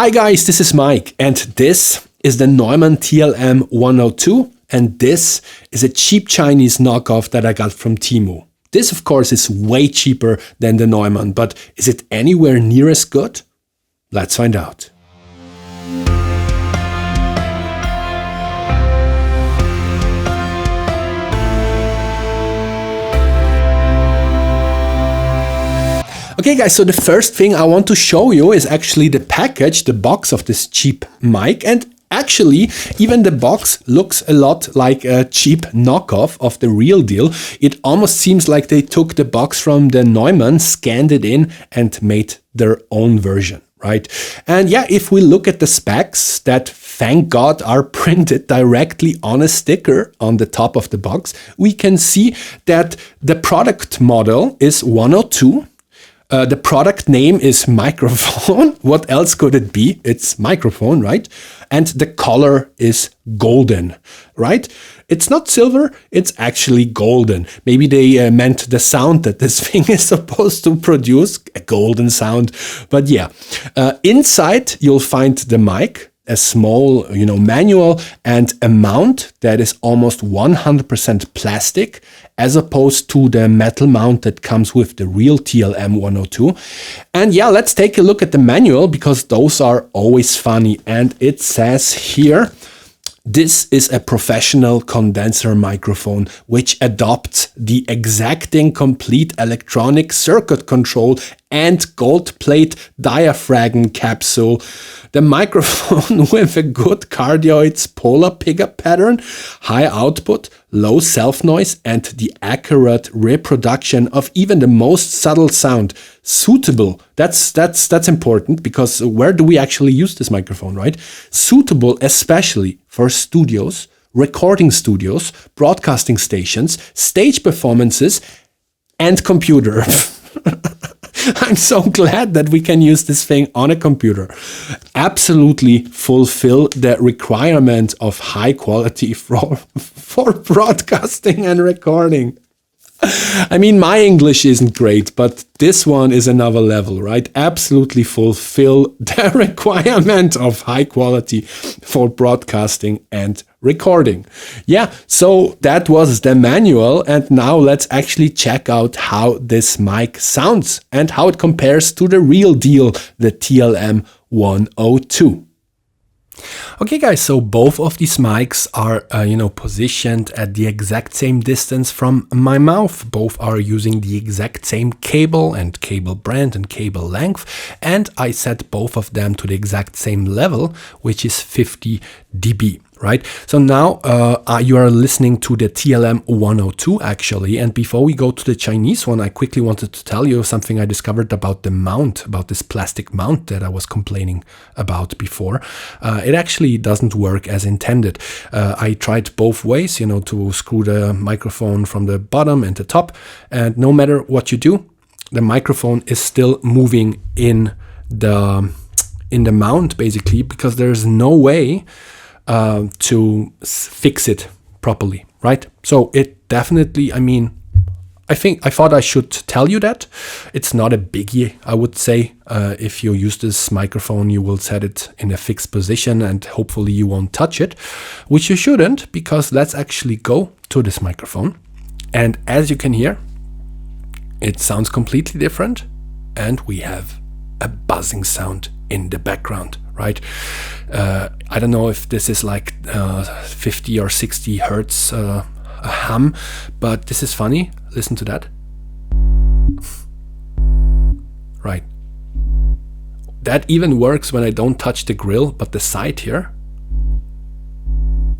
Hi guys, this is Mike, and this is the NEUMANN TLM 102, and this is a cheap Chinese knockoff that I got from Temu. This of course is way cheaper than the NEUMANN, but is it anywhere near as good? Let's find out. Okay guys, so the first thing I want to show you is actually the package, the box of this cheap mic, and actually even the box looks a lot like a cheap knockoff of the real deal. It almost seems like they took the box from the NEUMANN, scanned it in and made their own version, right? And yeah, if we look at the specs that thank God are printed directly on a sticker on the top of the box, we can see that the product model is 102. The product name is microphone. What else could it be? It's microphone, right? And the color is golden, right? It's not silver, it's actually golden. Maybe they meant the sound that this thing is supposed to produce, a golden sound. But yeah, inside you'll find the mic, a small, manual, and a mount that is almost 100% plastic, as opposed to the metal mount that comes with the real TLM 102. And yeah, let's take a look at the manual, because those are always funny. And it says here, this is a professional condenser microphone which adopts the exacting complete electronic circuit control and gold plate diaphragm capsule. The microphone with a good cardioids polar pickup pattern, high output, low self-noise, and the accurate reproduction of even the most subtle sound. Suitable. That's important, because where do we actually use this microphone, right? Suitable especially for studios, recording studios, broadcasting stations, stage performances, and computer. I'm so glad that we can use this thing on a computer. Absolutely fulfill the requirement of high quality for broadcasting and recording. I mean, my English isn't great, but this one is another level, right? Absolutely fulfill the requirement of high quality for broadcasting and recording. Yeah, so that was the manual, and now let's actually check out how this mic sounds and how it compares to the real deal, the TLM 102. Okay guys, so both of these mics are, positioned at the exact same distance from my mouth. Both are using the exact same cable and cable brand and cable length. And I set both of them to the exact same level, which is 50 dB. Right? So now you are listening to the TLM 102 actually. And before we go to the Chinese one, I quickly wanted to tell you something I discovered about the mount, about this plastic mount that I was complaining about before. It actually doesn't work as intended. I tried both ways, to screw the microphone from the bottom and the top. And no matter what you do, the microphone is still moving in the mount basically, because there's no way to fix it properly, right? So it definitely, I thought I should tell you that. It's not a biggie, I would say. If you use this microphone, you will set it in a fixed position and hopefully you won't touch it, which you shouldn't, because let's actually go to this microphone. And as you can hear, it sounds completely different, and we have a buzzing sound in the background, right? I don't know if this is like 50 or 60 hertz a hum, but this is funny. Listen to that. Right. That even works when I don't touch the grill, but the side here.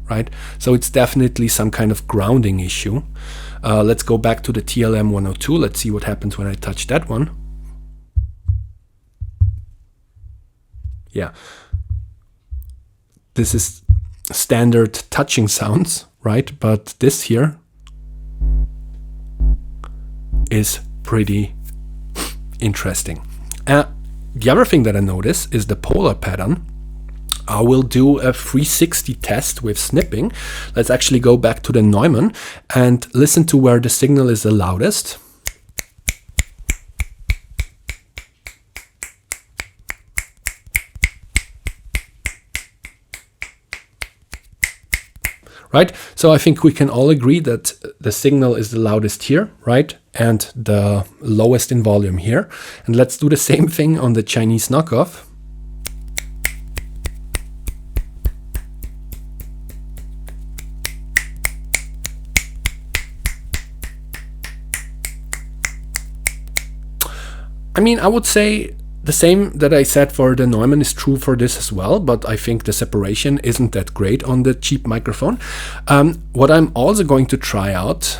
Right? So it's definitely some kind of grounding issue. Let's go back to the TLM 102. Let's see what happens when I touch that one. Yeah. This is standard touching sounds, right? But this here is pretty interesting. The other thing that I notice is the polar pattern. I will do a 360 test with snipping. Let's actually go back to the NEUMANN and listen to where the signal is the loudest. right? So I think we can all agree that the signal is the loudest here, right? And the lowest in volume here. And let's do the same thing on the Chinese knockoff. I mean, I would say the same that I said for the Neumann is true for this as well, but I think the separation isn't that great on the cheap microphone. What I'm also going to try out,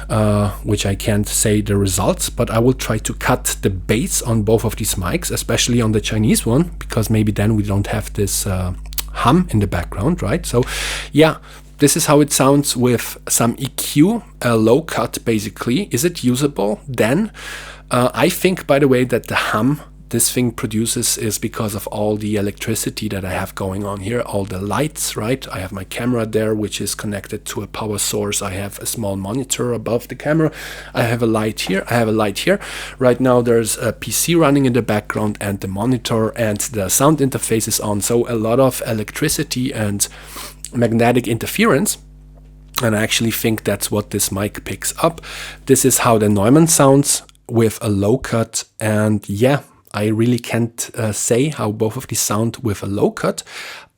which I can't say the results, but I will try to cut the bass on both of these mics, especially on the Chinese one, because maybe then we don't have this hum in the background, right? So yeah, this is how it sounds with some EQ, a low cut basically. Is it usable then? I think, by the way, that the hum this thing produces is because of all the electricity that I have going on here, all the lights, right? I have my camera there, which is connected to a power source. I have a small monitor above the camera. I have a light here. I have a light here. Right now there's a PC running in the background and the monitor and the sound interface is on. So a lot of electricity and magnetic interference. And I actually think that's what this mic picks up. This is how the Neumann sounds with a low cut, and yeah, I really can't say how both of these sound with a low cut.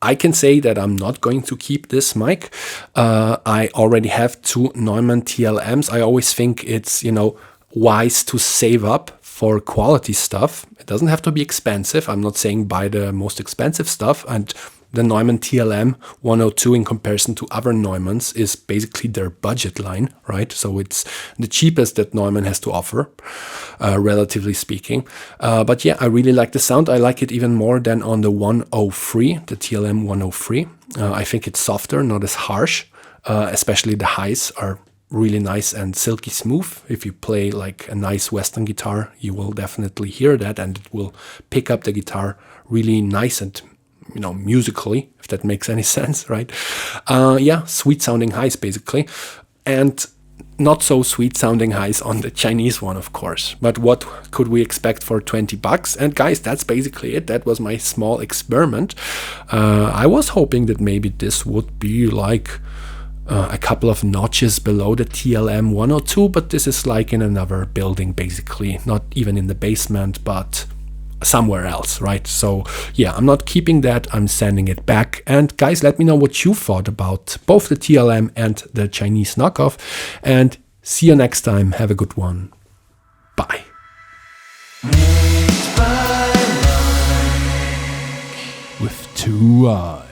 I can say that I'm not going to keep this mic. I already have two Neumann TLMs. I always think it's, you know, wise to save up for quality stuff. It doesn't have to be expensive. I'm not saying buy the most expensive stuff, and the Neumann TLM 102 in comparison to other Neumanns is basically their budget line, right? So it's the cheapest that Neumann has to offer, relatively speaking. But yeah, I really like the sound. I like it even more than on the 103, the TLM 103. I think it's softer, not as harsh, especially the highs are really nice and silky smooth. If you play like a nice Western guitar, you will definitely hear that, and it will pick up the guitar really nice and, you know, musically, if that makes any sense, right? Yeah, sweet sounding highs basically, and not so sweet sounding highs on the Chinese one, of course. But what could we expect for 20 bucks? And guys, that's basically it. That was my small experiment. I was hoping that maybe this would be like a couple of notches below the TLM 102, but this is like in another building basically, not even in the basement, but somewhere else, right? So yeah, I'm not keeping that, I'm sending it back. And guys, let me know what you thought about both the TLM and the Chinese knockoff, and see you next time. Have a good one. Bye. With two eyes.